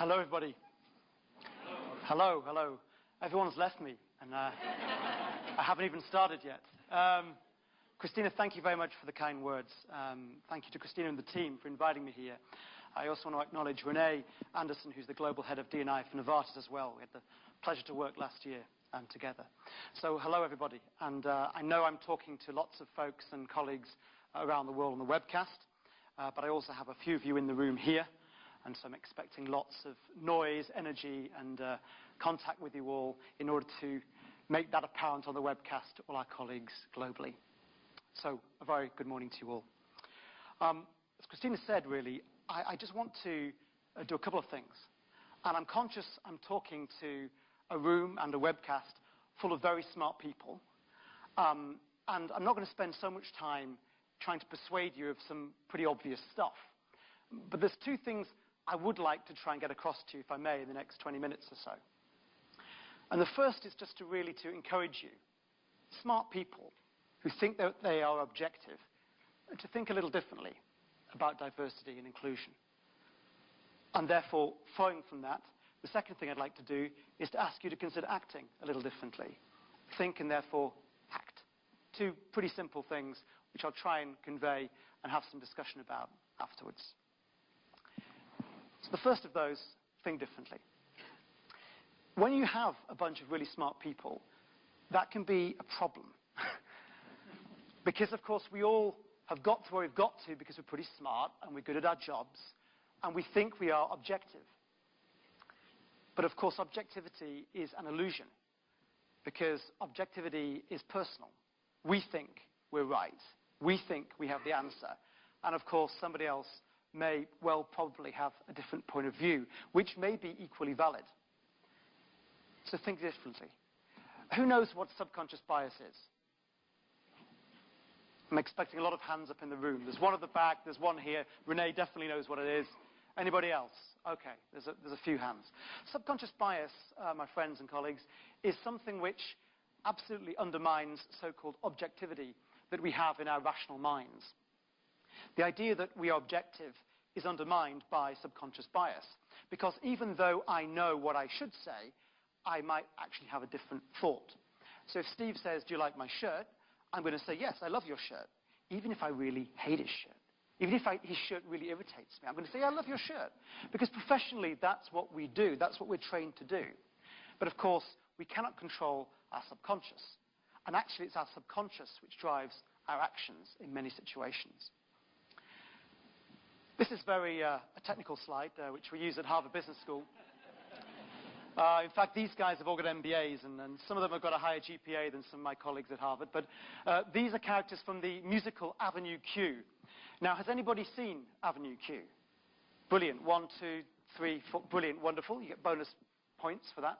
Hello, everybody. Hello, hello. Everyone's left me, and I haven't even started yet. Christina, thank you very much for the kind words. Thank you to Christina and the team for inviting me here. I also want to acknowledge Renee Anderson, who's the global head of D&I for Novartis as well. We had the pleasure to work last year together. So hello, everybody. And I know I'm talking to lots of folks and colleagues around the world on the webcast, but I also have a few of you in the room here. And so I'm expecting lots of noise, energy, and contact with you all in order to make that apparent on the webcast to all our colleagues globally. So a very good morning to you all. As Christina said, really, I just want to do a couple of things. And I'm conscious I'm talking to a room and a webcast full of very smart people. And I'm not going to spend so much time trying to persuade you of some pretty obvious stuff. But there's two things I would like to try and get across to you, if I may, in the next 20 minutes or so. And the first is just to really encourage you, smart people who think that they are objective, to think a little differently about diversity and inclusion. And therefore, following from that, the second thing I'd like to do is to ask you to consider acting a little differently. Think and therefore act. Two pretty simple things which I'll try and convey and have some discussion about afterwards. So the first of those, think differently. When you have a bunch of really smart people, that can be a problem. Because, of course, we all have got to where we've got to because we're pretty smart and we're good at our jobs, and we think we are objective. But, of course, objectivity is an illusion, because objectivity is personal. We think we're right. We think we have the answer. And, of course, somebody else may well probably have a different point of view, which may be equally valid. So think differently. Who knows what subconscious bias is? I'm expecting a lot of hands up in the room. There's one at the back, there's one here. Renee definitely knows what it is. Anybody else? Okay, there's a few hands. Subconscious bias, my friends and colleagues, is something which absolutely undermines so-called objectivity that we have in our rational minds. The idea that we are objective is undermined by subconscious bias, because even though I know what I should say, I might actually have a different thought. So if Steve says, "Do you like my shirt?" I'm going to say, "Yes, I love your shirt," even if I really hate his shirt. Even if his shirt really irritates me, I'm going to say, "I love your shirt." Because professionally, that's what we do. That's what we're trained to do. But of course, we cannot control our subconscious. And actually, it's our subconscious which drives our actions in many situations. This is a technical slide, which we use at Harvard Business School. In fact, these guys have all got MBAs, and some of them have got a higher GPA than some of my colleagues at Harvard. But these are characters from the musical Avenue Q. Now, has anybody seen Avenue Q? Brilliant. 1, 2, 3, 4. Brilliant. Wonderful. You get bonus points for that.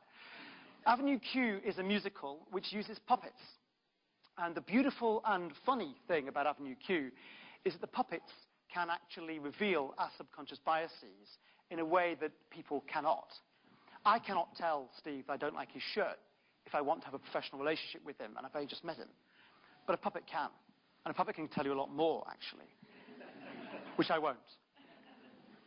Avenue Q is a musical which uses puppets. And the beautiful and funny thing about Avenue Q is that the puppets can actually reveal our subconscious biases in a way that people cannot. I cannot tell Steve I don't like his shirt if I want to have a professional relationship with him and I've only just met him. But a puppet can. And a puppet can tell you a lot more, actually. Which I won't,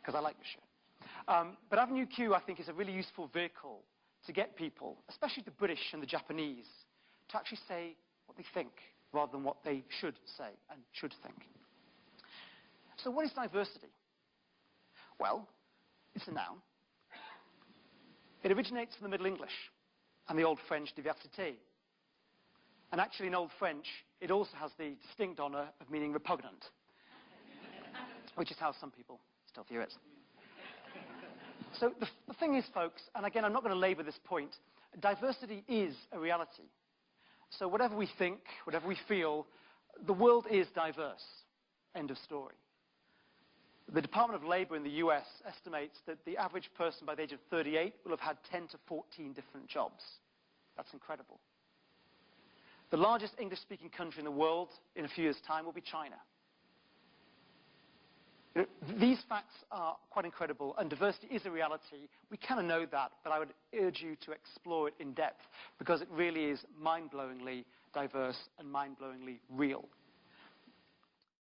because I like your shirt. But Avenue Q, I think, is a really useful vehicle to get people, especially the British and the Japanese, to actually say what they think rather than what they should say and should think. So what is diversity? Well, it's a noun. It originates from the Middle English and the Old French diversité. And actually in Old French, it also has the distinct honor of meaning repugnant, which is how some people still view it. So the thing is, folks, and again, I'm not going to labor this point, diversity is a reality. So whatever we think, whatever we feel, the world is diverse. End of story. The Department of Labor in the US estimates that the average person by the age of 38 will have had 10 to 14 different jobs. That's incredible. The largest English-speaking country in the world in a few years' time will be China. These facts are quite incredible, and diversity is a reality. We kind of know that, but I would urge you to explore it in depth, because it really is mind-blowingly diverse and mind-blowingly real.